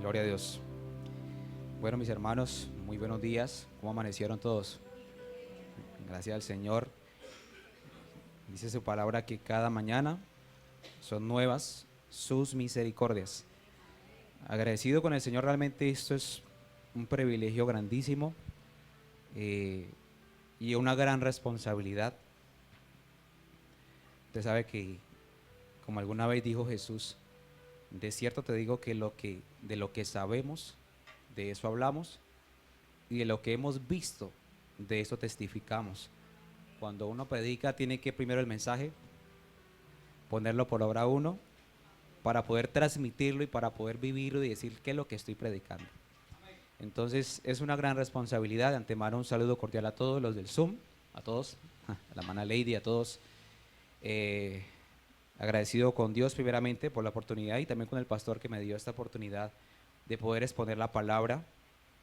Gloria a Dios. Bueno, mis hermanos, muy buenos días. ¿Cómo amanecieron todos? Gracias al Señor. Dice su palabra que cada mañana son nuevas sus misericordias. Agradecido con el Señor, realmente esto es un privilegio grandísimo y una gran responsabilidad. Usted sabe que, como alguna vez dijo Jesús, de cierto te digo que de lo que sabemos, de eso hablamos, y de lo que hemos visto, de eso testificamos. Cuando uno predica, tiene que primero el mensaje, ponerlo por obra uno, para poder transmitirlo y para poder vivirlo y decir qué es lo que estoy predicando. Entonces es una gran responsabilidad. De antemano un saludo cordial a todos los del Zoom, a todos, a la hermana Lady, a todos. Agradecido con Dios primeramente por la oportunidad y también con el pastor que me dio esta oportunidad de poder exponer la palabra,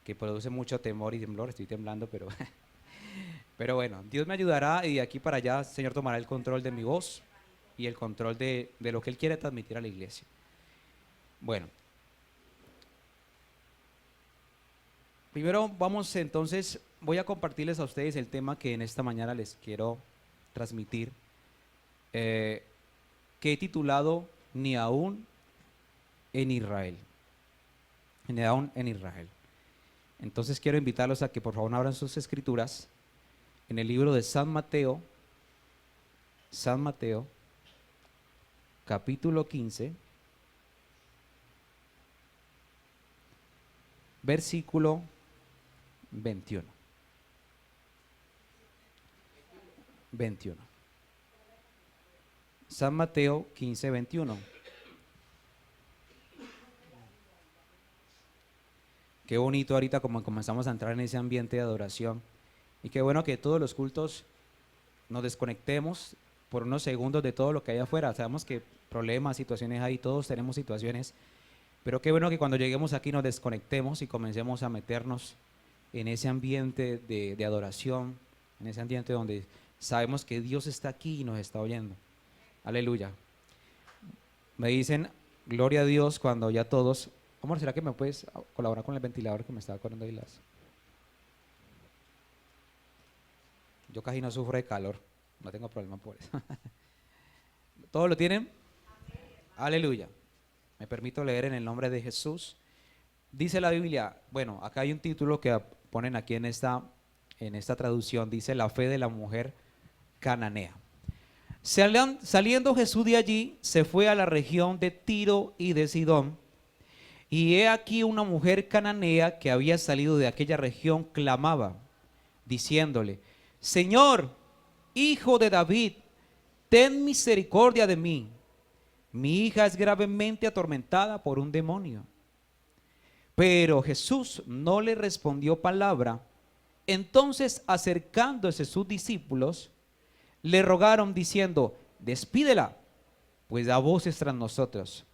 que produce mucho temor y temblor. Estoy temblando, pero bueno, Dios me ayudará y de aquí para allá el Señor tomará el control de mi voz y el control de lo que Él quiere transmitir a la iglesia. Bueno, primero vamos entonces, voy a compartirles a ustedes el tema que en esta mañana les quiero transmitir, que he titulado Ni aún en Israel. Ni aún en Israel. Entonces quiero invitarlos a que por favor abran sus escrituras en el libro de San Mateo, capítulo 15, versículo 21. 21. San Mateo 15, 21. Qué bonito ahorita como comenzamos a entrar en ese ambiente de adoración. Y qué bueno que todos los cultos nos desconectemos por unos segundos de todo lo que hay afuera. Sabemos que problemas, situaciones hay, todos tenemos situaciones. Pero qué bueno que cuando lleguemos aquí nos desconectemos y comencemos a meternos en ese ambiente de adoración, en ese ambiente donde sabemos que Dios está aquí y nos está oyendo. Aleluya. Me dicen, gloria a Dios, cuando ya todos... Amor, ¿será que me puedes colaborar con el ventilador que me estaba corriendo ahí las... Yo casi no sufro de calor, no tengo problema por eso. ¿Todos lo tienen? Aleluya. Me permito leer en el nombre de Jesús. Dice la Biblia, bueno, acá hay un título que ponen aquí en esta traducción, dice la fe de la mujer cananea. Saliendo Jesús de allí, se fue a la región de Tiro y de Sidón, y he aquí una mujer cananea que había salido de aquella región clamaba, diciéndole, Señor, hijo de David, ten misericordia de mí. Mi hija es gravemente atormentada por un demonio. Pero Jesús no le respondió palabra. Entonces, acercándose sus discípulos, le rogaron diciendo, despídela, pues da voces tras nosotros.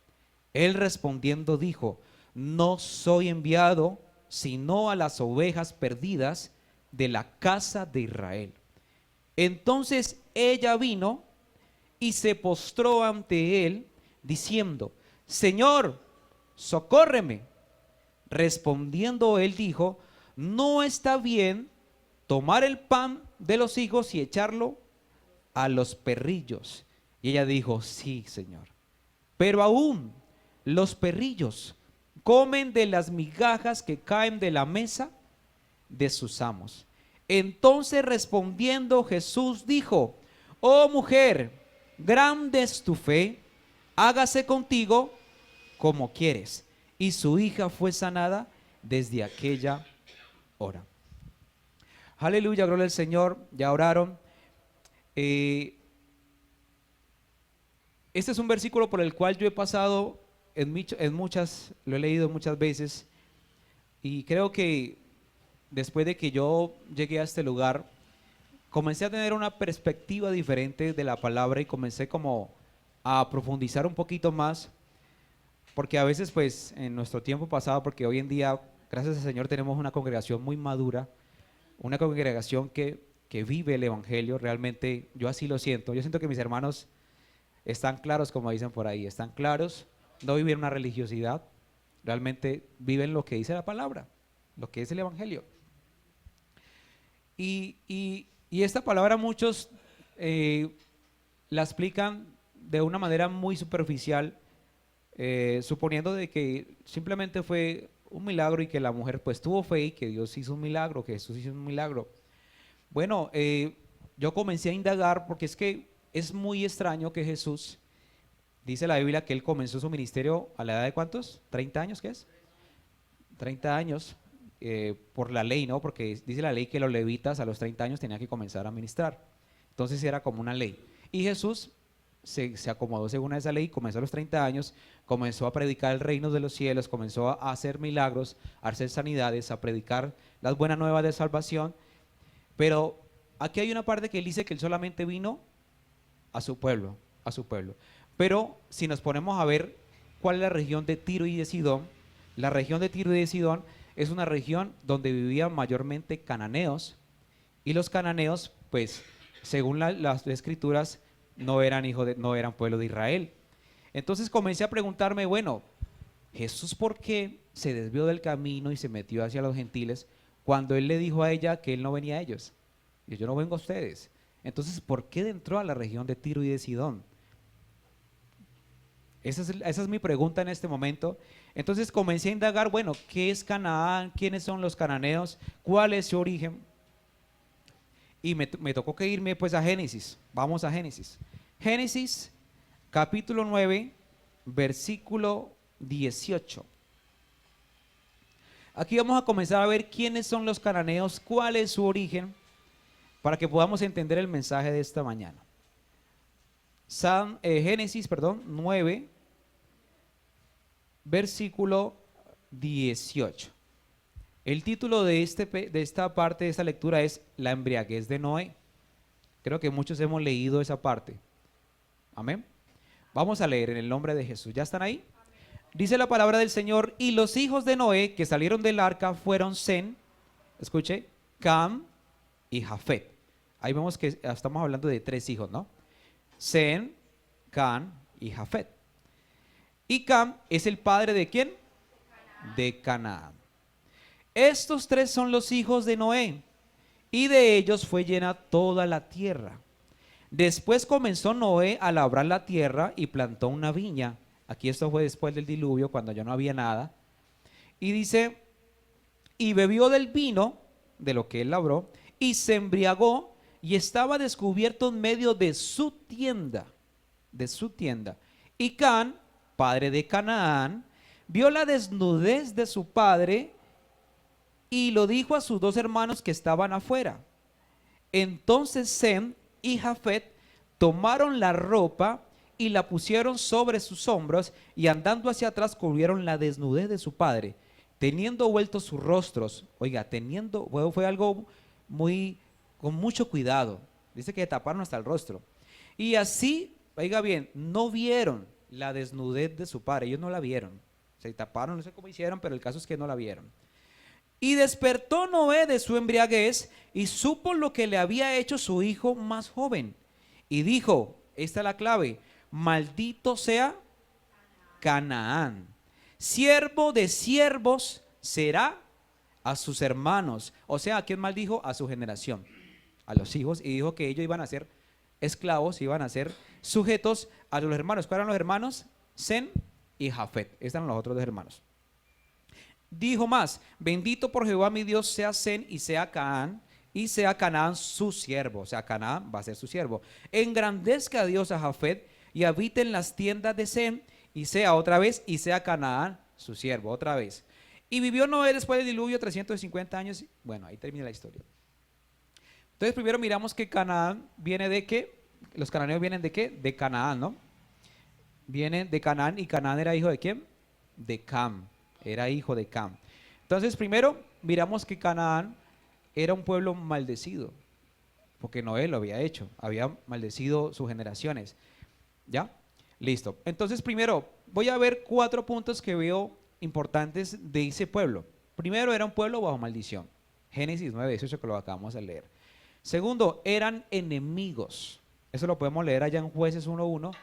Él respondiendo dijo, no soy enviado sino a las ovejas perdidas de la casa de Israel. Entonces ella vino y se postró ante él, diciendo, Señor, socórreme. Respondiendo él dijo, no está bien tomar el pan de los hijos y echarlo a los perrillos. Y ella dijo, sí, Señor. Pero aún los perrillos comen de las migajas que caen de la mesa de sus amos. Entonces respondiendo Jesús dijo, oh mujer, grande es tu fe, hágase contigo como quieres. Y su hija fue sanada desde aquella hora. Aleluya, gloria al Señor. Ya oraron. Este es un versículo por el cual yo he pasado lo he leído muchas veces, y creo que después de que yo llegué a este lugar, comencé a tener una perspectiva diferente de la palabra y comencé como a profundizar un poquito más, porque a veces pues en nuestro tiempo pasado, porque hoy en día, gracias al Señor, tenemos una congregación muy madura, una congregación que vive el Evangelio, realmente yo así lo siento. Yo siento que mis hermanos están claros, como dicen por ahí, están claros, no viven una religiosidad, realmente viven lo que dice la palabra, lo que es el evangelio. Y esta palabra muchos la explican de una manera muy superficial, suponiendo de que simplemente fue un milagro y que la mujer pues tuvo fe y que Dios hizo un milagro, que Jesús hizo un milagro. Bueno, yo comencé a indagar porque es que es muy extraño que Jesús, dice la Biblia que él comenzó su ministerio a la edad de ¿cuántos? ¿30 años qué es? 30 años, por la ley, ¿no? Porque dice la ley que los levitas a los 30 años tenían que comenzar a ministrar. Entonces era como una ley. Y Jesús se acomodó según esa ley, comenzó a los 30 años, comenzó a predicar el reino de los cielos, comenzó a hacer milagros, a hacer sanidades, a predicar las buenas nuevas de salvación. Pero aquí hay una parte que él dice que él solamente vino a su pueblo, a su pueblo. Pero si nos ponemos a ver cuál es la región de Tiro y de Sidón, la región de Tiro y de Sidón es una región donde vivían mayormente cananeos, y los cananeos, pues, según las escrituras, no eran no eran pueblo de Israel. Entonces comencé a preguntarme, bueno, Jesús, ¿por qué se desvió del camino y se metió hacia los gentiles cuando él le dijo a ella que él no venía a ellos? Y yo no vengo a ustedes. Entonces, ¿por qué entró a la región de Tiro y de Sidón? Esa es mi pregunta en este momento. Entonces comencé a indagar, bueno, ¿qué es Canaán? ¿Quiénes son los cananeos? ¿Cuál es su origen? Y me tocó que irme pues a Génesis. Vamos a Génesis. Génesis capítulo 9, versículo 18. Aquí vamos a comenzar a ver quiénes son los cananeos, cuál es su origen, para que podamos entender el mensaje de esta mañana. Génesis 9, versículo 18. El título de esta parte, de esta lectura es La embriaguez de Noé. Creo que muchos hemos leído esa parte. Amén. Vamos a leer en el nombre de Jesús. ¿Ya están ahí? Dice la palabra del Señor: y los hijos de Noé que salieron del arca fueron Sem, escuche, Cam y Jafet. Ahí vemos que estamos hablando de 3 hijos, ¿no? Sem, Cam y Jafet. Y Cam es el padre ¿de quién? De Canaán. Estos 3 son los hijos de Noé, y de ellos fue llena toda la tierra. Después comenzó Noé a labrar la tierra y plantó una viña. Aquí esto fue después del diluvio, cuando ya no había nada. Y dice, y bebió del vino, de lo que él labró, y se embriagó, y estaba descubierto en medio de su tienda, Y Cam, padre de Canaán, vio la desnudez de su padre, y lo dijo a sus 2 hermanos que estaban afuera. Entonces Sem y Jafet tomaron la ropa y la pusieron sobre sus hombros, y andando hacia atrás cubrieron la desnudez de su padre, teniendo vueltos sus rostros. Oiga, fue algo con mucho cuidado. Dice que taparon hasta el rostro. Y así, oiga bien, no vieron la desnudez de su padre. Ellos no la vieron. Se taparon, no sé cómo hicieron, pero el caso es que no la vieron. Y despertó Noé de su embriaguez y supo lo que le había hecho su hijo más joven. Y dijo, esta es la clave: maldito sea Canaán, siervo de siervos será a sus hermanos. O sea, ¿a quién maldijo? A su generación, a los hijos. Y dijo que ellos iban a ser esclavos, iban a ser sujetos a los hermanos. ¿Cuáles eran los hermanos? Sem y Jafet. Estos eran los otros 2 hermanos. Dijo más: bendito por Jehová mi Dios sea Sem y sea Canaán, y sea Canaán su siervo. O sea, Canaán va a ser su siervo. Engrandezca a Dios a Jafet y habite en las tiendas de Sem, y sea otra vez, y sea Canaán su siervo, otra vez. Y vivió Noé después del diluvio 350 años. Bueno, ahí termina la historia. Entonces primero miramos que Canaán viene de qué. Los cananeos vienen de qué, de Canaán, ¿no? Vienen de Canaán, y Canaán era hijo de ¿quién? De Cam. Era hijo de Cam. Entonces primero miramos que Canaán era un pueblo maldecido, porque Noé lo había hecho, había maldecido sus generaciones. ¿Ya? Listo. Entonces primero voy a ver 4 puntos que veo importantes de ese pueblo. Primero, era un pueblo bajo maldición. Génesis 9, 18, que lo acabamos de leer. Segundo, eran enemigos. Eso lo podemos leer allá en Jueces 1:1,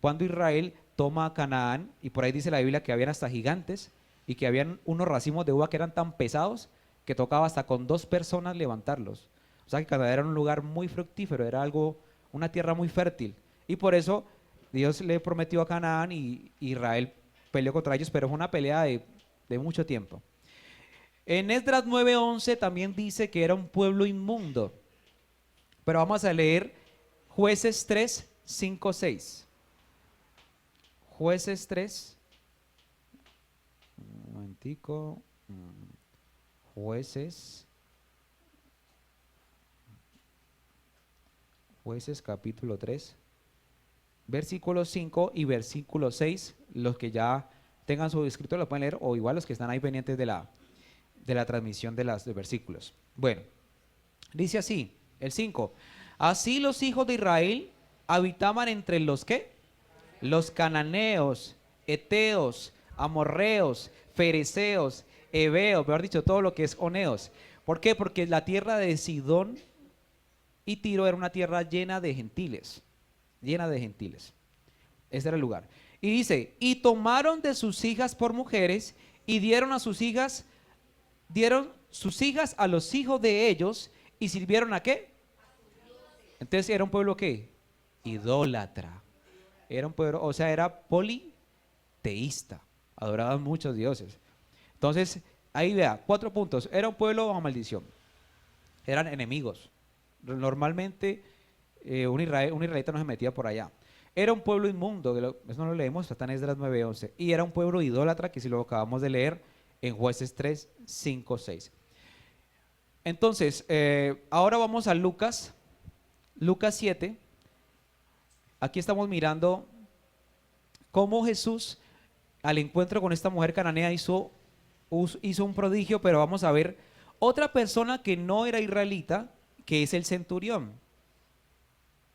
cuando Israel toma a Canaán, y por ahí dice la Biblia que habían hasta gigantes. y que habían unos racimos de uva que eran tan pesados que tocaba hasta con 2 personas levantarlos. O sea que Canaán era un lugar muy fructífero, era algo, una tierra muy fértil. Y por eso Dios le prometió a Canaán y Israel peleó contra ellos, pero fue una pelea de mucho tiempo. En Esdras 9:11 también dice que era un pueblo inmundo. Pero vamos a leer Jueces 3, 5, 6. Jueces 3. Un momentico. Jueces. Jueces capítulo 3. Versículo 5 y versículo 6. Los que ya tengan su escrito lo pueden leer, o igual los que están ahí pendientes de la transmisión de los versículos. Bueno, dice así, el 5. Así los hijos de Israel habitaban entre los ¿qué? Los cananeos, eteos, amorreos, fereceos, heveos, mejor dicho, todo lo que es oneos. ¿Por qué? Porque la tierra de Sidón y Tiro era una tierra llena de gentiles, llena de gentiles. Ese era el lugar. Y dice, y tomaron de sus hijas por mujeres y dieron sus hijas a los hijos de ellos y sirvieron ¿a qué? Entonces era un pueblo ¿qué? Idólatra. Era un pueblo, o sea, era politeísta. Adoraban muchos dioses. Entonces, ahí vea, 4 puntos. Era un pueblo bajo maldición. Eran enemigos. Normalmente un israelita no se metía por allá. Era un pueblo inmundo, eso no lo leemos, está en Esdras 9:11. Y era un pueblo idólatra, que si lo acabamos de leer en Jueces 3, 5, 6. Entonces, ahora vamos a Lucas 7. Aquí estamos mirando cómo Jesús, al encuentro con esta mujer cananea, hizo un prodigio, pero vamos a ver otra persona que no era israelita, que es el centurión.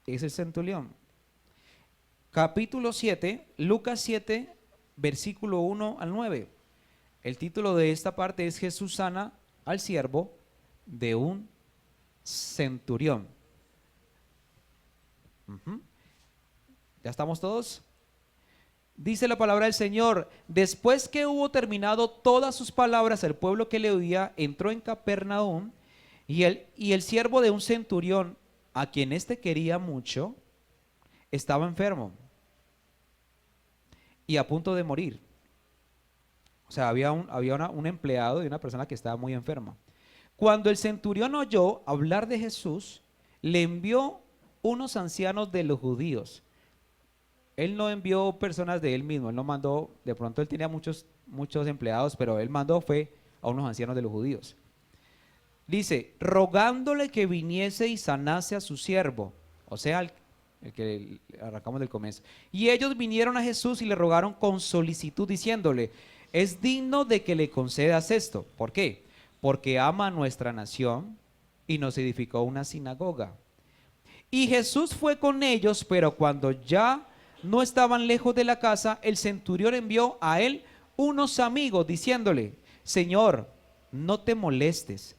Es el centurión. Capítulo 7, Lucas 7, versículo 1 al 9. El título de esta parte es Jesús sana al siervo de un centurión. ¿Ya estamos todos? Dice la palabra del Señor: después que hubo terminado todas sus palabras, el pueblo que le oía entró en Capernaum, y el siervo de un centurión, a quien éste quería mucho, estaba enfermo y a punto de morir. O sea, había un empleado de una persona que estaba muy enferma. Cuando el centurión oyó hablar de Jesús, le envió unos ancianos de los judíos. Él no envió personas de él mismo, él no mandó, de pronto él tenía muchos empleados, pero él mandó fue a unos ancianos de los judíos. Dice, rogándole que viniese y sanase a su siervo, o sea, el que arrancamos del comienzo. Y ellos vinieron a Jesús y le rogaron con solicitud, diciéndole, es digno de que le concedas esto. ¿Por qué? Porque ama a nuestra nación y nos edificó una sinagoga. Y Jesús fue con ellos, pero cuando ya no estaban lejos de la casa, el centurión envió a él unos amigos, diciéndole, Señor, no te molestes,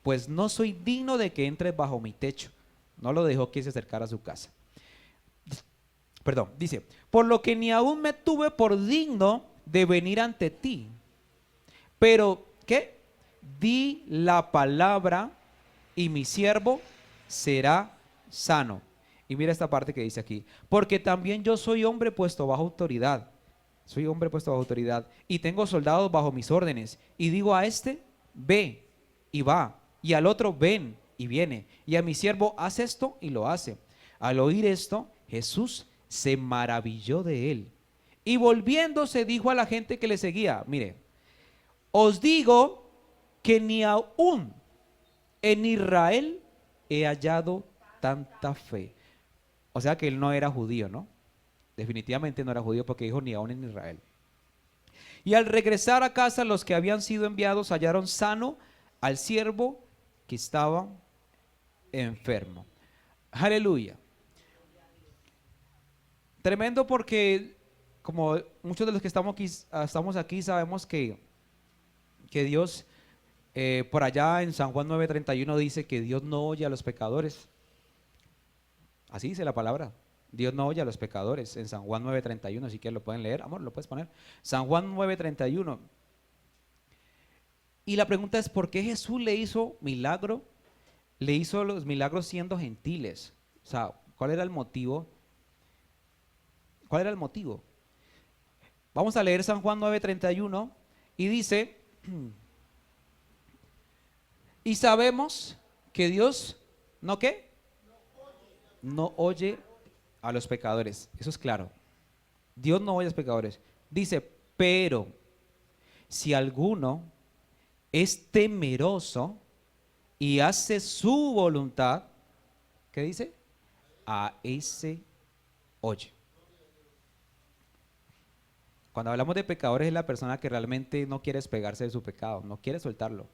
pues no soy digno de que entres bajo mi techo. No lo dejó que se acercara a su casa. Perdón, dice, por lo que ni aún me tuve por digno de venir ante ti. Pero, ¿qué? Di la palabra y mi siervo será sano. Y mira esta parte que dice aquí, porque también yo soy hombre puesto bajo autoridad. Soy hombre puesto bajo autoridad y tengo soldados bajo mis órdenes. Y digo a este, ve y va. Y al otro, ven y viene. Y a mi siervo, haz esto y lo hace. Al oír esto, Jesús se maravilló de él. Y volviéndose dijo a la gente que le seguía, mire, os digo que ni aún en Israel he hallado tanta fe. O sea que él no era judío, ¿no? Definitivamente no era judío porque dijo ni aún en Israel. Y al regresar a casa, los que habían sido enviados hallaron sano al siervo que estaba enfermo. Aleluya. Tremendo porque como muchos de los que estamos aquí sabemos que Dios, por allá en San Juan 9:31 dice que Dios no oye a los pecadores. Así dice la palabra. Dios no oye a los pecadores en San Juan 9:31, si quieren lo pueden leer. Amor, lo puedes poner. San Juan 9:31. Y la pregunta es, ¿por qué Jesús le hizo milagro? Le hizo los milagros siendo gentiles. O sea, ¿cuál era el motivo? ¿Cuál era el motivo? Vamos a leer San Juan 9:31 y dice, y sabemos que Dios, ¿no qué? No oye a los pecadores. Eso es claro. Dios no oye a los pecadores. Dice, pero si alguno es temeroso y hace su voluntad, ¿qué dice? A ese oye. Cuando hablamos de pecadores es la persona que realmente no quiere despegarse de su pecado, no quiere soltarlo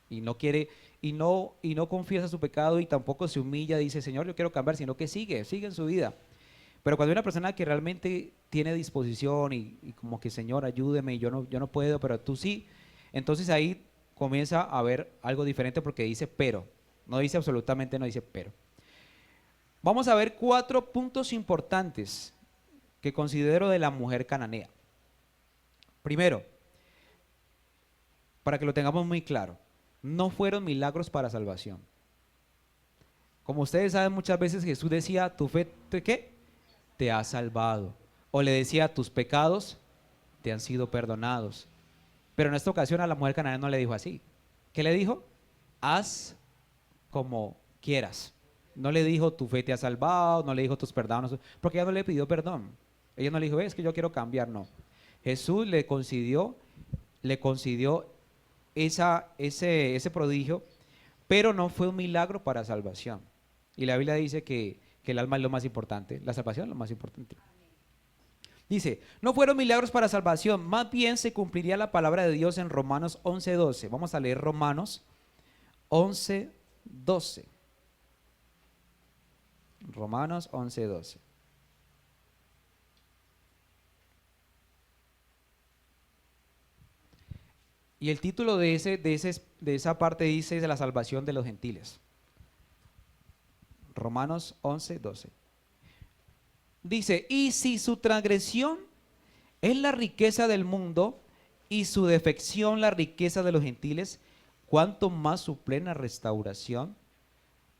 y no quiere y no confiesa su pecado y tampoco se humilla, dice, Señor, yo quiero cambiar, sino que sigue en su vida. Pero cuando hay una persona que realmente tiene disposición y como que, Señor, ayúdeme, yo no puedo, pero tú sí, entonces ahí comienza a haber algo diferente porque dice pero, no dice absolutamente, no dice pero. Vamos a ver 4 puntos importantes que considero de la mujer cananea. Primero, para que lo tengamos muy claro, no fueron milagros para salvación. Como ustedes saben, muchas veces Jesús decía, tu fe, ¿qué? Te ha salvado. O le decía, tus pecados te han sido perdonados. Pero en esta ocasión a la mujer cananea no le dijo así. ¿Qué le dijo? Haz como quieras. No le dijo, tu fe te ha salvado, no le dijo tus perdones, porque ella no le pidió perdón. Ella no le dijo, es que yo quiero cambiar, no. Jesús le concedió ese prodigio, pero no fue un milagro para salvación. Y la Biblia dice que el alma es lo más importante, la salvación es lo más importante. Dice, no fueron milagros para salvación, más bien se cumpliría la palabra de Dios en Romanos 11:12. Vamos a leer Romanos 11:12. Romanos 11:12. Y el título de esa parte dice de la salvación de los gentiles. Romanos 11:12. Dice, y si su transgresión es la riqueza del mundo y su defección la riqueza de los gentiles, ¿cuánto más su plena restauración?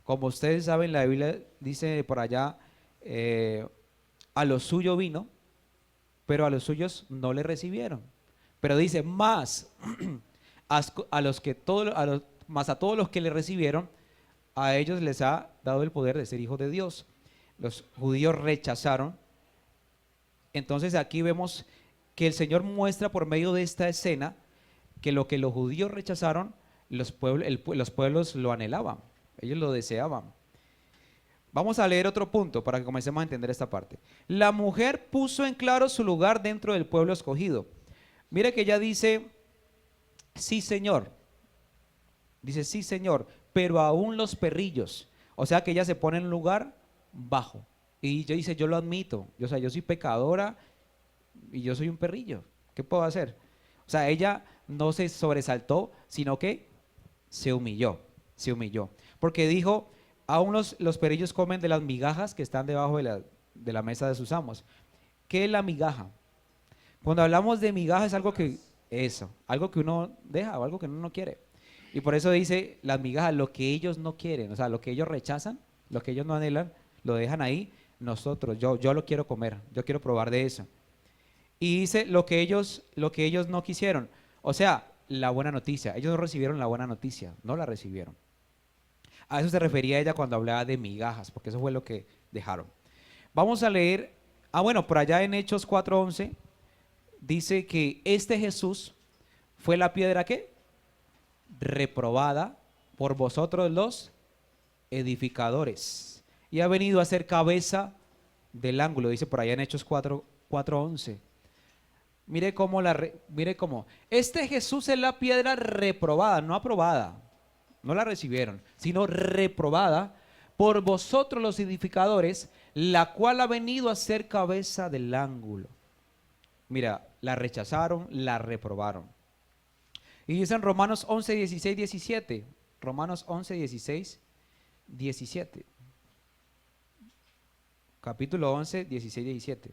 Como ustedes saben, la Biblia dice por allá, a lo suyo vino, pero a los suyos no le recibieron. Pero dice, más a los que más a todos los que le recibieron, a ellos les ha dado el poder de ser hijos de Dios. Los judíos rechazaron. Entonces aquí vemos que el Señor muestra por medio de esta escena que lo que los judíos rechazaron, los pueblos lo anhelaban, ellos lo deseaban. Vamos a leer otro punto para que comencemos a entender esta parte. La mujer puso en claro su lugar dentro del pueblo escogido. Mire que ella dice, sí Señor, dice sí Señor, pero aún los perrillos, o sea que ella se pone en un lugar bajo. Y yo dice, yo lo admito, o sea, yo soy pecadora y yo soy un perrillo, ¿qué puedo hacer? O sea, ella no se sobresaltó, sino que se humilló, porque dijo, aún los perrillos comen de las migajas que están debajo de la mesa de sus amos. ¿Qué es la migaja? Cuando hablamos de migaja es algo que uno deja o algo que uno no quiere. Y por eso dice las migajas, lo que ellos no quieren, o sea, lo que ellos rechazan, lo que ellos no anhelan, lo dejan ahí. Yo lo quiero comer, yo quiero probar de eso. Y dice lo que ellos no quisieron. O sea, la buena noticia. Ellos no recibieron la buena noticia, no la recibieron. A eso se refería ella cuando hablaba de migajas, porque eso fue lo que dejaron. Vamos a leer, bueno, por allá en Hechos 4:11 dice que este Jesús fue la piedra ¿qué? Reprobada por vosotros los edificadores y ha venido a ser cabeza del ángulo, dice por allá en Hechos 4:11. Mire cómo este Jesús es la piedra reprobada, no aprobada, no la recibieron, sino reprobada por vosotros los edificadores, la cual ha venido a ser cabeza del ángulo. Mira, la rechazaron, la reprobaron. Y dice en Romanos 11:16-17, Romanos 11:16-17, capítulo 11, 16-17.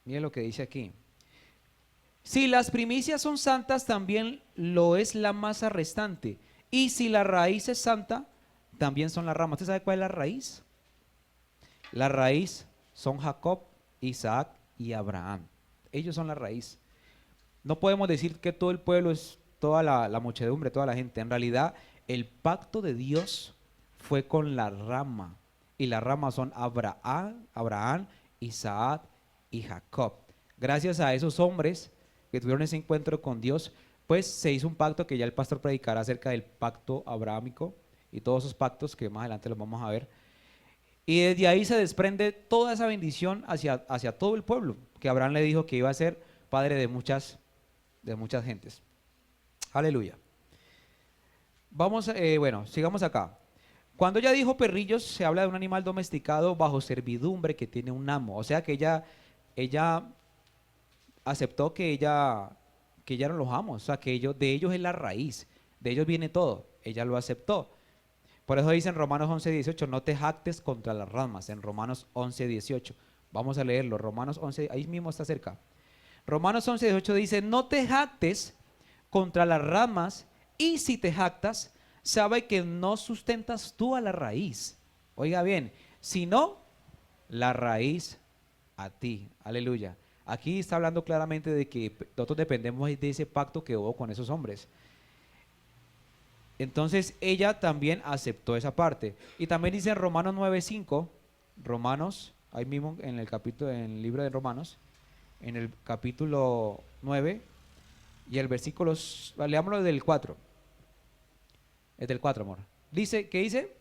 Miren lo que dice aquí. Si las primicias son santas, también lo es la masa restante. Y si la raíz es santa, también son las ramas. ¿Usted sabe cuál es la raíz? La raíz son Jacob, Isaac y Abraham. Ellos son la raíz. No podemos decir que todo el pueblo es toda la muchedumbre, toda la gente. En realidad, el pacto de Dios fue con la rama. Y las ramas son Abraham, Isaac y Jacob. Gracias a esos hombres que tuvieron ese encuentro con Dios, pues se hizo un pacto que ya el pastor predicará acerca del pacto abrahámico y todos esos pactos que más adelante los vamos a ver. Y desde ahí se desprende toda esa bendición hacia todo el pueblo, que Abraham le dijo que iba a ser padre de muchas gentes. Aleluya. Vamos, bueno, sigamos acá. Cuando ella dijo perrillos, se habla de un animal domesticado bajo servidumbre que tiene un amo. O sea que ella aceptó que ella eran los amos, o sea que de ellos es la raíz, de ellos viene todo, ella lo aceptó. Por eso dice en Romanos 11:18, no te jactes contra las ramas, en Romanos 11:18. Vamos a leerlo, Romanos 11, ahí mismo está cerca. Romanos 11:18 dice, no te jactes contra las ramas, y si te jactas, sabe que no sustentas tú a la raíz. Oiga bien, sino la raíz a ti. Aleluya. Aquí está hablando claramente de que nosotros dependemos de ese pacto que hubo con esos hombres. Entonces ella también aceptó esa parte. Y también dice en Romanos 9:5, Romanos, ahí mismo en el capítulo, en el libro de Romanos, en el capítulo 9 y el versículo, leámoslo del 4. Es del 4, amor. Dice, ¿qué dice?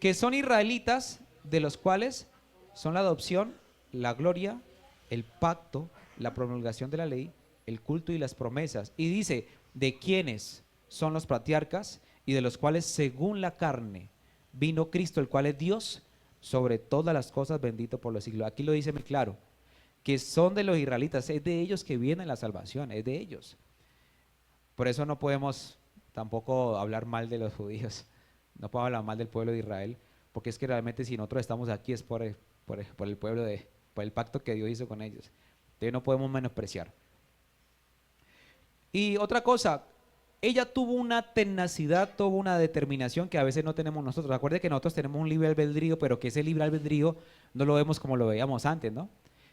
Que son israelitas, de los cuales son la adopción, la gloria, el pacto, la promulgación de la ley, el culto y las promesas. Y dice, de quienes son los patriarcas y de los cuales según la carne vino Cristo, el cual es Dios sobre todas las cosas, bendito por los siglos. Aquí lo dice muy claro, que son de los israelitas, es de ellos que viene la salvación, es de ellos. Por eso no podemos tampoco hablar mal de los judíos, no podemos hablar mal del pueblo de Israel, porque es que realmente si nosotros estamos aquí es por el pueblo por el pacto que Dios hizo con ellos. Entonces no podemos menospreciar. Y otra cosa, ella tuvo una tenacidad, tuvo una determinación que a veces no tenemos nosotros. Acuérdense que nosotros tenemos un libre albedrío, pero que ese libre albedrío no lo vemos como lo veíamos antes, ¿no?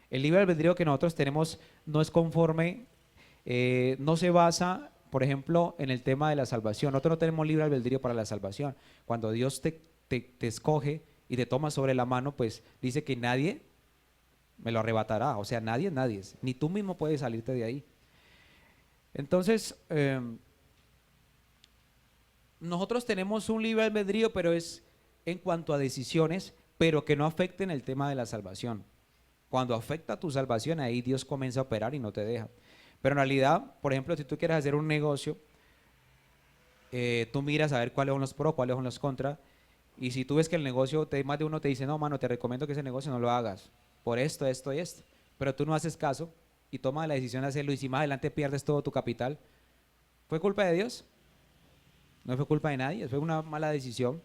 El libre albedrío que nosotros tenemos no es conforme, no se basa, por ejemplo, en el tema de la salvación. Nosotros no tenemos libre albedrío para la salvación. Cuando Dios te escoge y te toma sobre la mano, pues dice que nadie me lo arrebatará. O sea, nadie, ni tú mismo puedes salirte de ahí. Entonces, nosotros tenemos un libre albedrío, pero es en cuanto a decisiones, pero que no afecten el tema de la salvación. Cuando afecta tu salvación, ahí Dios comienza a operar y no te deja. Pero en realidad, por ejemplo, si tú quieres hacer un negocio, tú miras a ver cuáles son los pros, cuáles son los contras, y si tú ves que el negocio, más de uno te dice, no, mano, te recomiendo que ese negocio no lo hagas, por esto, esto y esto, pero tú no haces caso y tomas la decisión de hacerlo, y si más adelante pierdes todo tu capital, ¿fue culpa de Dios? No fue culpa de nadie, fue una mala decisión,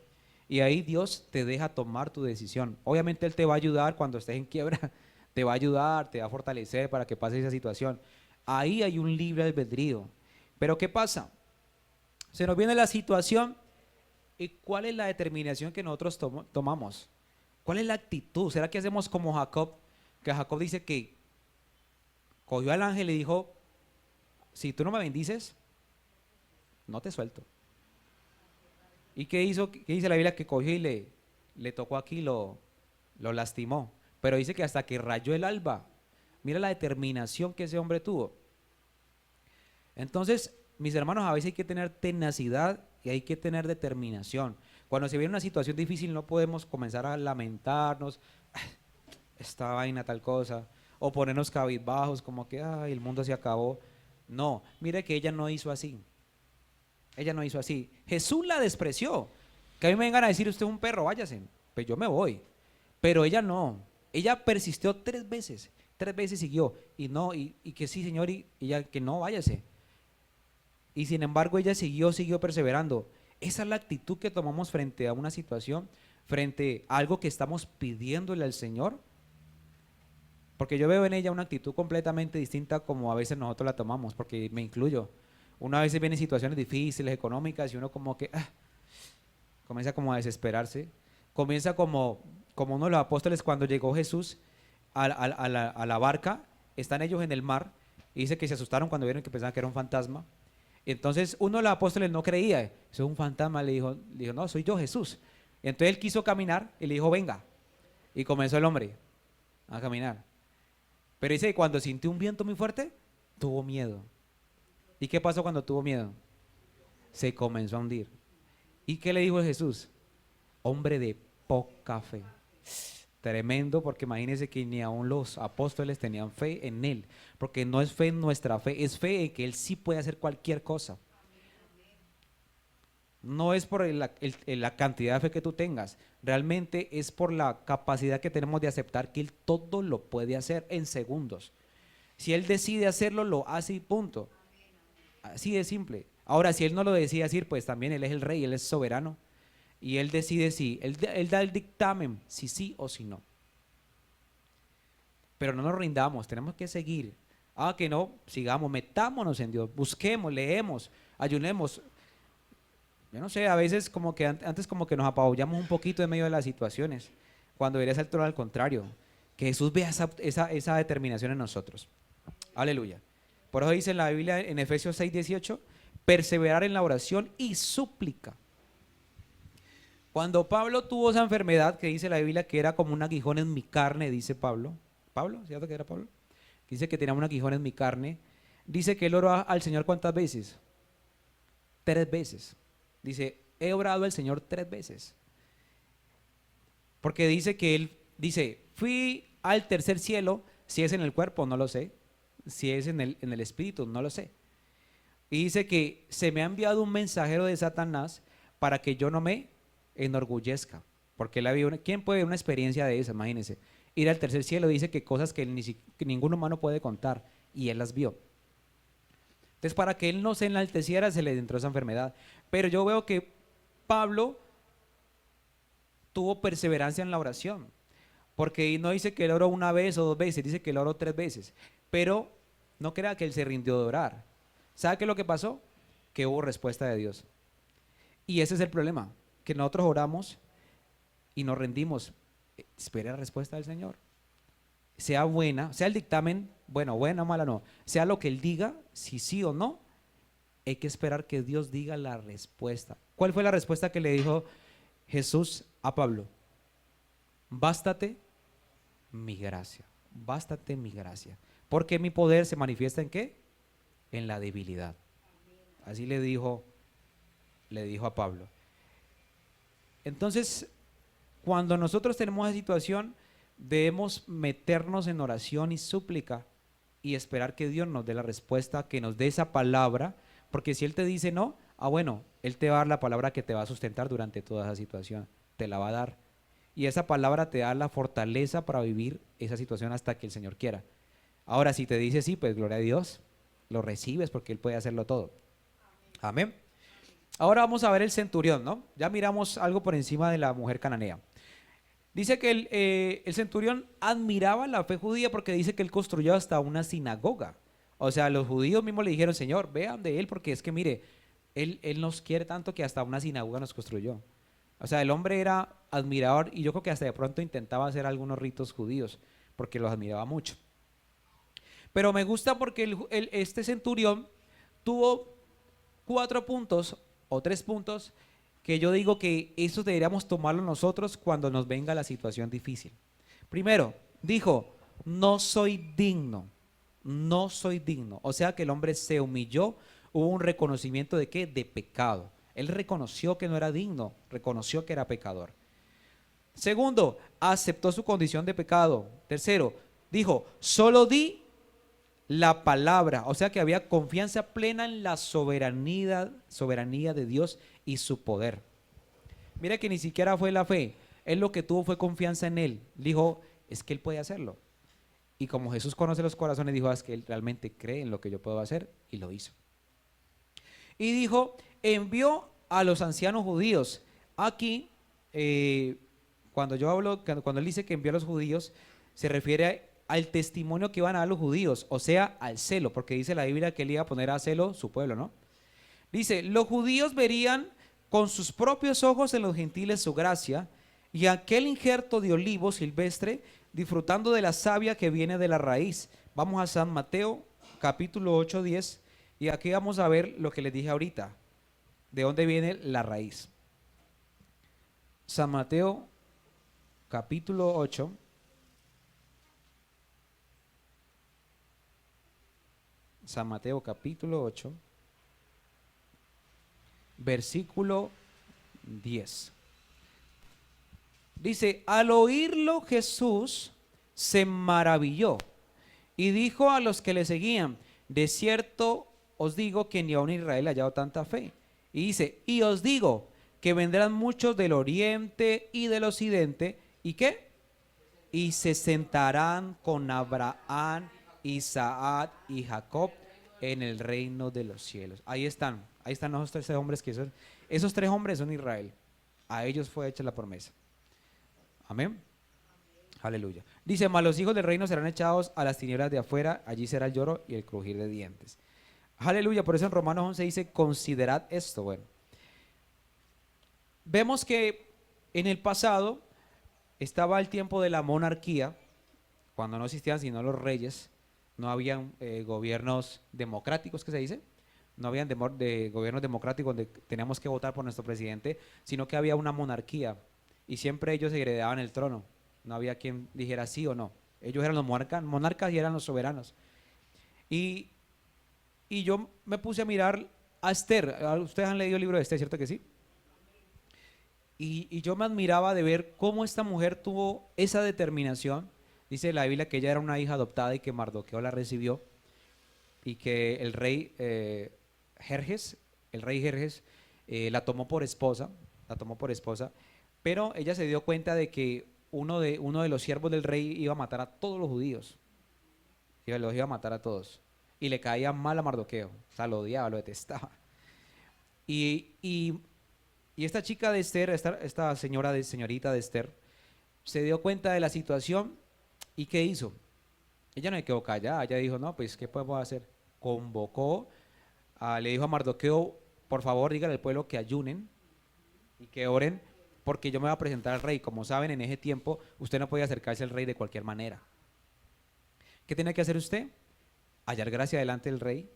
y ahí Dios te deja tomar tu decisión. Obviamente Él te va a ayudar cuando estés en quiebra, te va a ayudar, te va a fortalecer para que pases esa situación. Ahí hay un libre albedrío. Pero ¿qué pasa? Se nos viene la situación, y ¿cuál es la determinación que nosotros tomamos? ¿Cuál es la actitud? ¿Será que hacemos como Jacob? Que Jacob dice que cogió al ángel y dijo, si tú no me bendices, no te suelto. ¿Y qué hizo? ¿Qué dice la Biblia? Que cogió y le tocó aquí, lo lastimó. Pero dice que hasta que rayó el alba. Mira la determinación que ese hombre tuvo. Entonces, mis hermanos, a veces hay que tener tenacidad y hay que tener determinación. Cuando se viene una situación difícil no podemos comenzar a lamentarnos, esta vaina tal cosa, o ponernos cabizbajos como que ay, el mundo se acabó. No, mire que ella no hizo así. Ella no hizo así. Jesús la despreció. Que a mí me vengan a decir, usted es un perro, váyase. Pues yo me voy. Pero ella no. Ella persistió 3 veces. 3 veces siguió. Y no, y que sí, Señor, y ella que no, váyase. Y sin embargo ella siguió perseverando. Esa es la actitud que tomamos frente a una situación, frente a algo que estamos pidiéndole al Señor. porque yo veo en ella una actitud completamente distinta como a veces nosotros la tomamos, porque me incluyo. Una vez viene situaciones difíciles, económicas, y uno como que comienza como a desesperarse. Comienza como uno de los apóstoles cuando llegó Jesús a la barca, están ellos en el mar, y dice que se asustaron cuando vieron que pensaban que era un fantasma. Entonces uno de los apóstoles no creía, eso es un fantasma, le dijo, no, soy yo Jesús. Y entonces él quiso caminar y le dijo, venga. Y comenzó el hombre a caminar. Pero dice que cuando sintió un viento muy fuerte, tuvo miedo. ¿Y qué pasó cuando tuvo miedo? Se comenzó a hundir. ¿Y qué le dijo Jesús? Hombre de poca fe. Tremendo, porque imagínense que ni aun los apóstoles tenían fe en él, porque no es fe en nuestra fe, es fe en que él sí puede hacer cualquier cosa. No es por la cantidad de fe que tú tengas, realmente es por la capacidad que tenemos de aceptar que él todo lo puede hacer en segundos. Si él decide hacerlo, lo hace y punto. Así de simple. Ahora, si él no lo decide decir, pues también él es el rey, él es soberano. Y él decide si, él da el dictamen, si sí o si no. Pero no nos rindamos, tenemos que seguir. Que no, sigamos, metámonos en Dios, busquemos, leemos, ayunemos. Yo no sé, a veces como que antes como que nos apabullamos un poquito en medio de las situaciones, cuando debería ser todo al contrario. Que Jesús vea esa determinación en nosotros. Aleluya. Por eso dice en la Biblia en Efesios 6:18, perseverar en la oración y súplica. Cuando Pablo tuvo esa enfermedad que dice la Biblia que era como un aguijón en mi carne, dice Pablo. ¿Pablo? ¿Cierto que era Pablo? Dice que tenía un aguijón en mi carne. Dice que él oró al Señor ¿cuántas veces? 3 veces. Dice, he orado al Señor 3 veces. Porque dice que él, dice, fui al tercer cielo, si es en el cuerpo, no lo sé. Si es en el espíritu, no lo sé. Y dice que se me ha enviado un mensajero de Satanás para que yo no me enorgullezca, porque él había ¿quién puede ver una experiencia de esa? Imagínense, ir al tercer cielo, dice que cosas que ningún humano puede contar, y él las vio. Entonces, para que él no se enalteciera, se le entró esa enfermedad. Pero yo veo que Pablo tuvo perseverancia en la oración, porque no dice que él oró 1 vez o 2 veces, dice que él oró 3 veces, pero no crea que él se rindió de orar. ¿Sabe qué es lo que pasó? Que hubo respuesta de Dios. Y ese es el problema, que nosotros oramos y nos rendimos. Espera la respuesta del Señor. Sea buena, sea el dictamen, bueno, buena o mala no, sea lo que Él diga, si sí o no, hay que esperar que Dios diga la respuesta. ¿Cuál fue la respuesta que le dijo Jesús a Pablo? Bástate mi gracia, bástate mi gracia, porque mi poder se manifiesta ¿en qué? En la debilidad. Así le dijo a Pablo. Entonces, cuando nosotros tenemos esa situación, debemos meternos en oración y súplica y esperar que Dios nos dé la respuesta, que nos dé esa palabra, porque si Él te dice no, bueno, Él te va a dar la palabra que te va a sustentar durante toda esa situación, te la va a dar. Y esa palabra te da la fortaleza para vivir esa situación hasta que el Señor quiera. Ahora, si te dice sí, pues gloria a Dios, lo recibes porque Él puede hacerlo todo. Amén. Ahora vamos a ver el centurión, ¿no? Ya miramos algo por encima de la mujer cananea. Dice que el centurión admiraba la fe judía porque dice que él construyó hasta una sinagoga. O sea, los judíos mismos le dijeron, Señor, vean de él porque es que mire, él nos quiere tanto que hasta una sinagoga nos construyó. O sea, el hombre era admirador y yo creo que hasta de pronto intentaba hacer algunos ritos judíos porque los admiraba mucho. Pero me gusta porque este centurión tuvo 4 puntos o 3 puntos que yo digo que eso deberíamos tomarlo nosotros cuando nos venga la situación difícil. Primero, dijo, no soy digno, no soy digno. O sea que el hombre se humilló, hubo un reconocimiento de ¿qué? De pecado. Él reconoció que no era digno, reconoció que era pecador. Segundo, aceptó su condición de pecado. Tercero, dijo, solo di la palabra, o sea que había confianza plena en la soberanía de Dios y su poder. Mira que ni siquiera fue la fe, él lo que tuvo fue confianza en él. Dijo, es que él puede hacerlo. Y como Jesús conoce los corazones, dijo, es que él realmente cree en lo que yo puedo hacer, y lo hizo. Y dijo, envió a los ancianos judíos. Aquí, cuando él dice que envió a los judíos, se refiere al testimonio que iban a dar los judíos, o sea, al celo, porque dice la Biblia que él iba a poner a celo su pueblo, ¿no? Dice, los judíos verían con sus propios ojos en los gentiles su gracia, y aquel injerto de olivo silvestre, disfrutando de la savia que viene de la raíz. Vamos a San Mateo, capítulo 8, 10, y aquí vamos a ver lo que les dije ahorita, de dónde viene la raíz. San Mateo, capítulo 8. San Mateo, capítulo 8, versículo 10. Dice, al oírlo Jesús se maravilló y dijo a los que le seguían, de cierto os digo que ni aun Israel ha hallado tanta fe. Y dice, y os digo que vendrán muchos del oriente y del occidente, ¿y qué? Y se sentarán con Abraham, Isaac y Jacob en el reino de los cielos. Ahí están esos tres hombres que son, esos tres hombres son Israel. A ellos fue hecha la promesa. Amén. Aleluya. Dice, mas los hijos del reino serán echados a las tinieblas de afuera, allí será el lloro y el crujir de dientes. Aleluya. Por eso en Romanos 11 dice, considerad esto. Bueno, vemos que en el pasado estaba el tiempo de la monarquía, cuando no existían sino los reyes, no habían gobiernos democráticos, que se dice, no habían gobiernos democráticos donde teníamos que votar por nuestro presidente, sino que había una monarquía y siempre ellos se heredaban el trono, no había quien dijera sí o no, ellos eran los monarcas y eran los soberanos. Y yo me puse a mirar a Esther. Ustedes han leído el libro de Esther, ¿cierto que sí? Y yo me admiraba de ver cómo esta mujer tuvo esa determinación. Dice la Biblia que ella era una hija adoptada y que Mardoqueo la recibió y que el rey Jerjes, la tomó por esposa, pero ella se dio cuenta de que uno de los siervos del rey iba a matar a todos los judíos, los iba a matar a todos, y le caía mal a Mardoqueo, o sea, lo odiaba, lo detestaba. Y esta chica de Esther, esta señorita de Esther, se dio cuenta de la situación y ¿qué hizo? Ella no se quedó callada, ella dijo, no, pues, ¿qué podemos hacer? Convocó, le dijo a Mardoqueo, por favor, dígale al pueblo que ayunen y que oren, porque yo me voy a presentar al rey. Como saben, en ese tiempo, usted no podía acercarse al rey de cualquier manera. ¿Qué tenía que hacer usted? Hallar gracia delante del rey,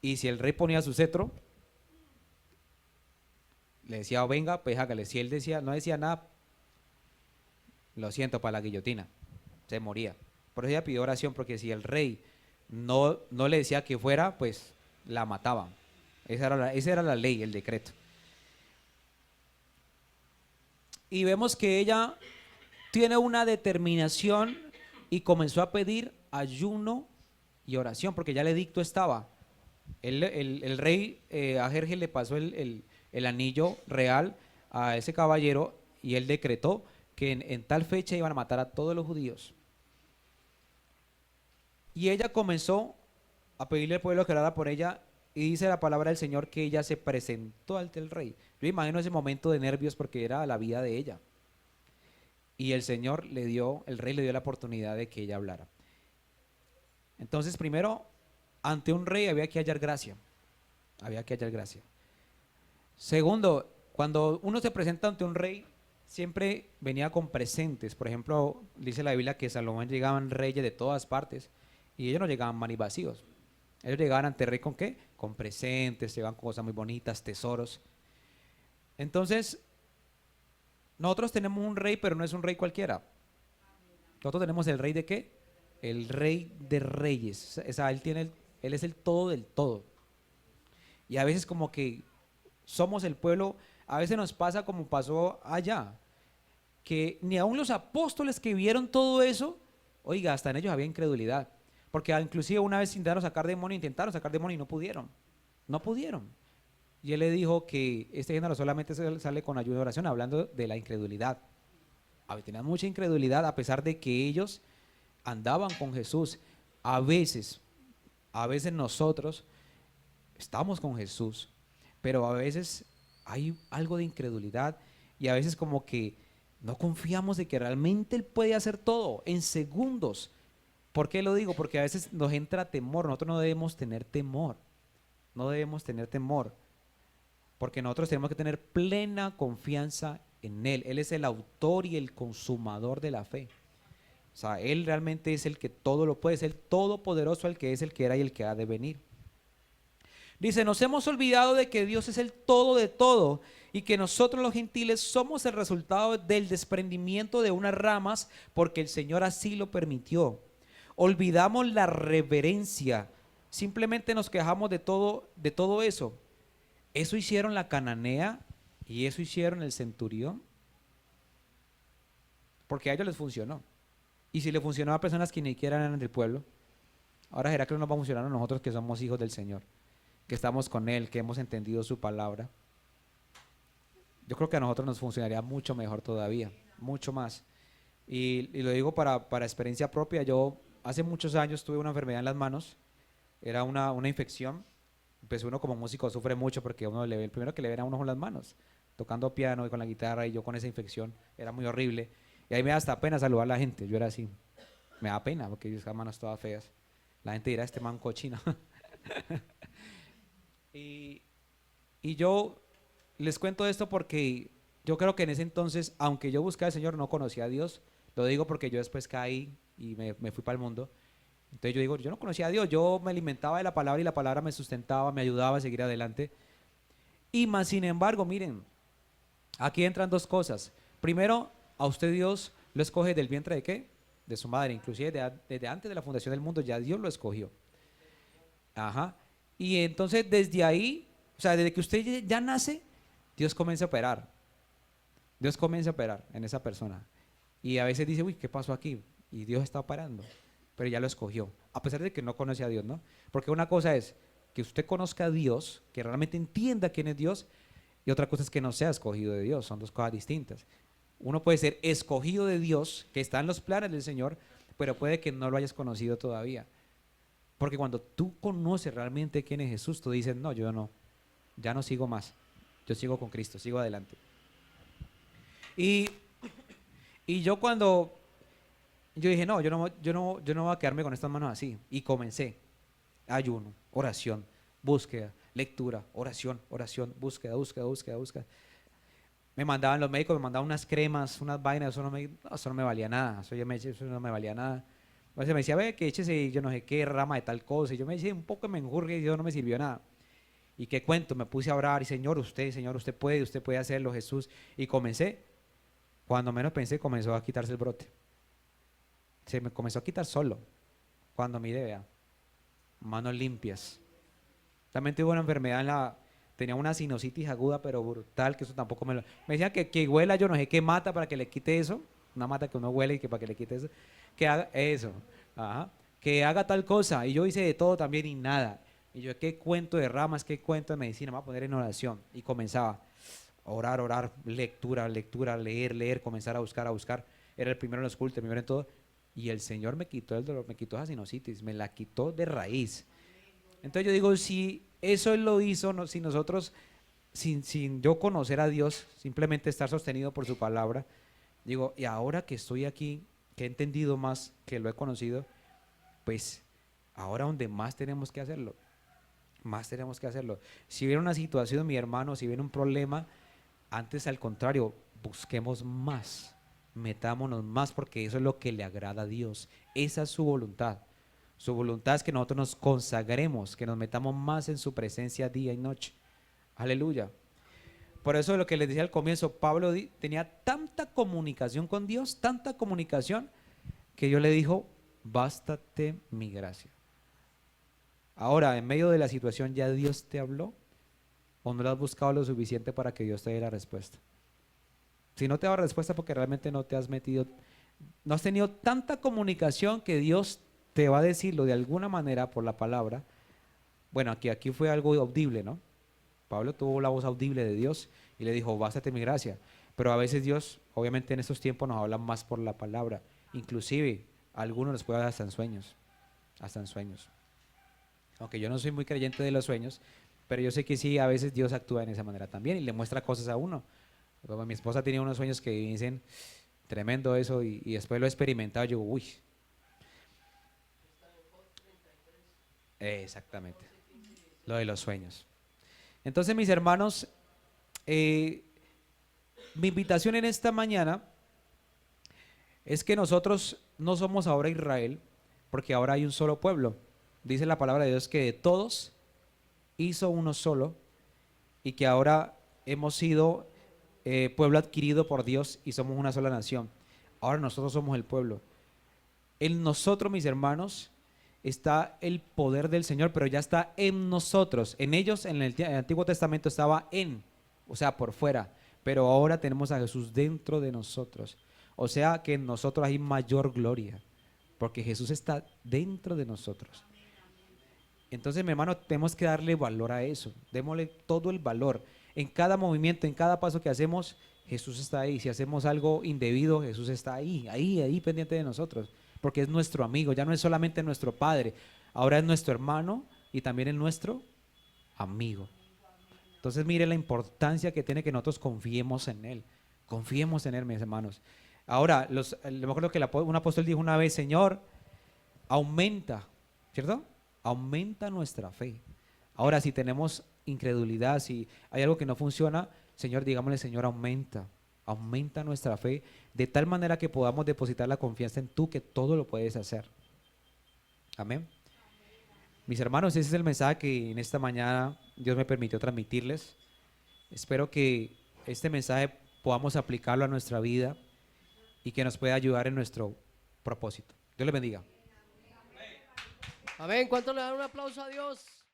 y si el rey ponía su cetro, le decía, oh, venga, pues hágale. Si él decía, no decía nada, lo siento, para la guillotina, se moría. Por eso ella pidió oración, porque si el rey no le decía que fuera, pues la mataban. Esa era la ley, el decreto. Y vemos que ella tiene una determinación y comenzó a pedir ayuno y oración, porque ya el edicto estaba. El rey a Jerjes le pasó el anillo real a ese caballero y él decretó que en tal fecha iban a matar a todos los judíos. Y ella comenzó a pedirle al pueblo que orara por ella, y dice la palabra del Señor que ella se presentó ante el rey. Yo imagino ese momento de nervios porque era la vida de ella. Y el rey le dio la oportunidad de que ella hablara. Entonces, primero, ante un rey había que hallar gracia. Había que hallar gracia. Segundo, cuando uno se presenta ante un rey, siempre venía con presentes. Por ejemplo, dice la Biblia que Salomón llegaban reyes de todas partes y ellos no llegaban manos vacíos. Ellos llegaban ante el rey ¿con qué? Con presentes, llegaban con cosas muy bonitas, tesoros. Entonces, nosotros tenemos un rey, pero no es un rey cualquiera. Nosotros tenemos el rey de ¿qué? El rey de reyes. O sea, él es el todo del todo. Y a veces como que somos el pueblo, a veces nos pasa como pasó allá, que ni aun los apóstoles que vieron todo eso, oiga, hasta en ellos había incredulidad. Porque inclusive una vez intentaron sacar demonios y no pudieron. No pudieron. Y él le dijo que este género solamente sale con ayuda de oración, hablando de la incredulidad. Tenían mucha incredulidad a pesar de que ellos andaban con Jesús. A veces nosotros estamos con Jesús, pero a veces hay algo de incredulidad y a veces como que no confiamos de que realmente Él puede hacer todo en segundos. ¿Por qué lo digo? Porque a veces nos entra temor. Nosotros no debemos tener temor. No debemos tener temor. Porque nosotros tenemos que tener plena confianza en Él. Él es el autor y el consumador de la fe. O sea, Él realmente es el que todo lo puede, es el todopoderoso, el que es, el que era y el que ha de venir. Dice, nos hemos olvidado de que Dios es el todo de todo y que nosotros los gentiles somos el resultado del desprendimiento de unas ramas porque el Señor así lo permitió. Olvidamos la reverencia, simplemente nos quejamos de todo eso. Eso hicieron la cananea y eso hicieron el centurión, porque a ellos les funcionó. Y si le funcionó a personas que ni siquiera eran del pueblo, ahora será que no nos va a funcionar a nosotros que somos hijos del Señor, que estamos con Él, que hemos entendido su palabra. Yo creo que a nosotros nos funcionaría mucho mejor todavía, mucho más. Y lo digo para experiencia propia. Yo hace muchos años tuve una enfermedad en las manos, era una infección. Pues uno como músico sufre mucho porque uno le ve, el primero que le ven a uno con las manos, tocando piano y con la guitarra, y yo con esa infección, era muy horrible. Y ahí me da hasta pena saludar a la gente, yo era así, me da pena porque esas manos todas feas. La gente dirá, este man cochino. y, y yo les cuento esto porque yo creo que en ese entonces, aunque yo buscaba al Señor, no conocía a Dios. Lo digo porque yo después caí y me fui para el mundo. Entonces yo digo, yo no conocía a Dios, yo me alimentaba de la palabra y la palabra me sustentaba, me ayudaba a seguir adelante. Y más sin embargo, miren, aquí entran dos cosas. Primero, a usted Dios lo escoge del vientre de ¿qué? De su madre, inclusive desde antes de la fundación del mundo ya Dios lo escogió. Ajá. Y entonces desde ahí, o sea, desde que usted ya nace, Dios comienza a operar. Dios comienza a operar en esa persona. Y a veces dice, uy, ¿qué pasó aquí? Y Dios está operando, pero ya lo escogió, a pesar de que no conoce a Dios, ¿no? Porque una cosa es que usted conozca a Dios, que realmente entienda quién es Dios, y otra cosa es que no sea escogido de Dios, son dos cosas distintas. Uno puede ser escogido de Dios, que está en los planes del Señor, pero puede que no lo hayas conocido todavía. Porque cuando tú conoces realmente quién es Jesús, tú dices, no, yo no, ya no sigo más, yo sigo con Cristo, sigo adelante. Y, y yo dije, no, yo no voy a quedarme con estas manos así. Y comencé, ayuno, oración, búsqueda, lectura, oración, oración, búsqueda, búsqueda, búsqueda, búsqueda. Me mandaban los médicos, me mandaban unas cremas, unas vainas, eso no me valía nada, eso no me valía nada. A veces me decía, ve, que échese yo no sé qué rama de tal cosa, y yo me decía un poco me enjurgue y eso no me sirvió nada. Y qué cuento, me puse a orar y Señor, usted puede hacerlo, Jesús. Y comencé, cuando menos pensé, comenzó a quitarse el brote. Se me comenzó a quitar solo. Cuando mire, vea, manos limpias. También tuve una enfermedad tenía una sinusitis aguda, pero brutal, que eso tampoco me decían que huela, yo no sé qué mata para que le quite eso. Una mata que uno huele y que para que le quite eso. Que haga eso. Ajá. Que haga tal cosa. Y yo hice de todo también y nada. Y yo, qué cuento de ramas, qué cuento de medicina, me voy a poner en oración. Y comenzaba a orar, orar, lectura, lectura, leer, leer, comenzar a buscar, a buscar. Era el primero en los cultos, el primero en todo. Y el Señor me quitó el dolor, me quitó esa sinusitis, me la quitó de raíz. Entonces yo digo, si eso Él lo hizo, no, si nosotros, sin yo conocer a Dios, simplemente estar sostenido por su palabra, digo, y ahora que estoy aquí, que he entendido más, que lo he conocido, pues ahora donde más tenemos que hacerlo, más tenemos que hacerlo. Si viene una situación, mi hermano, si viene un problema, antes al contrario, busquemos más, metámonos más, porque eso es lo que le agrada a Dios, esa es su voluntad. Su voluntad es que nosotros nos consagremos, que nos metamos más en su presencia día y noche. Aleluya. Por eso lo que les decía al comienzo, Pablo tenía tanta comunicación con Dios, tanta comunicación, que Dios le dijo, bástate mi gracia. Ahora, en medio de la situación, ¿ya Dios te habló? ¿O no lo has buscado lo suficiente para que Dios te dé la respuesta? Si no te da la respuesta porque realmente no te has metido, no has tenido tanta comunicación que Dios te va a decirlo de alguna manera por la palabra. Bueno, aquí fue algo audible, ¿no? Pablo tuvo la voz audible de Dios y le dijo, bástate mi gracia. Pero a veces Dios, obviamente en estos tiempos nos habla más por la palabra. Inclusive, a algunos les puede dar hasta en sueños. Hasta en sueños. Aunque yo no soy muy creyente de los sueños, pero yo sé que sí, a veces Dios actúa en esa manera también y le muestra cosas a uno. Como mi esposa tenía unos sueños que dicen, tremendo eso, y después lo he experimentado, yo, uy. Exactamente. Lo de los sueños. Entonces, mis hermanos, mi invitación en esta mañana es que nosotros no somos ahora Israel, porque ahora hay un solo pueblo. Dice la palabra de Dios que de todos hizo uno solo y que ahora hemos sido pueblo adquirido por Dios y somos una sola nación. Ahora nosotros somos el pueblo. En nosotros, mis hermanos, está el poder del Señor, pero ya está en nosotros. En ellos, en el Antiguo Testamento estaba en, o sea, por fuera, pero ahora tenemos a Jesús dentro de nosotros. O sea que en nosotros hay mayor gloria, porque Jesús está dentro de nosotros. Entonces, mi hermano, tenemos que darle valor a eso. Démosle todo el valor. En cada movimiento, en cada paso que hacemos, Jesús está ahí. Si hacemos algo indebido, Jesús está ahí, ahí pendiente de nosotros. Porque es nuestro amigo, ya no es solamente nuestro Padre, ahora es nuestro hermano y también es nuestro amigo. Entonces, mire la importancia que tiene que nosotros confiemos en Él. Confiemos en Él, mis hermanos. Ahora, me acuerdo que un apóstol dijo una vez: Señor, aumenta, ¿cierto? Aumenta nuestra fe. Ahora, si tenemos incredulidad, si hay algo que no funciona, Señor, digámosle: Señor, aumenta nuestra fe de tal manera que podamos depositar la confianza en tú, que todo lo puedes hacer. Amén. Mis hermanos, ese es el mensaje que en esta mañana Dios me permitió transmitirles. Espero que este mensaje podamos aplicarlo a nuestra vida y que nos pueda ayudar en nuestro propósito. Dios les bendiga. Amén. ¿Cuánto le dan un aplauso a Dios?